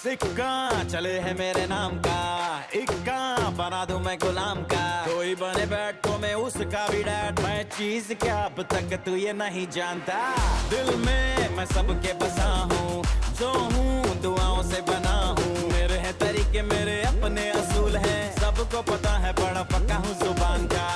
सिक्का चले है मेरे नाम का, इक्का बना दूं मैं गुलाम का। कोई बने बैठ तो मैं उसका भी डैड, मैं चीज क्या अब तक तू ये नहीं जानता। दिल में मैं सबके बसा हूँ, जो हूँ दुआओं से बना हूँ। मेरे हैं तरीके, मेरे अपने असूल हैं, सबको पता है बड़ा पक्का हूँ जुबान का।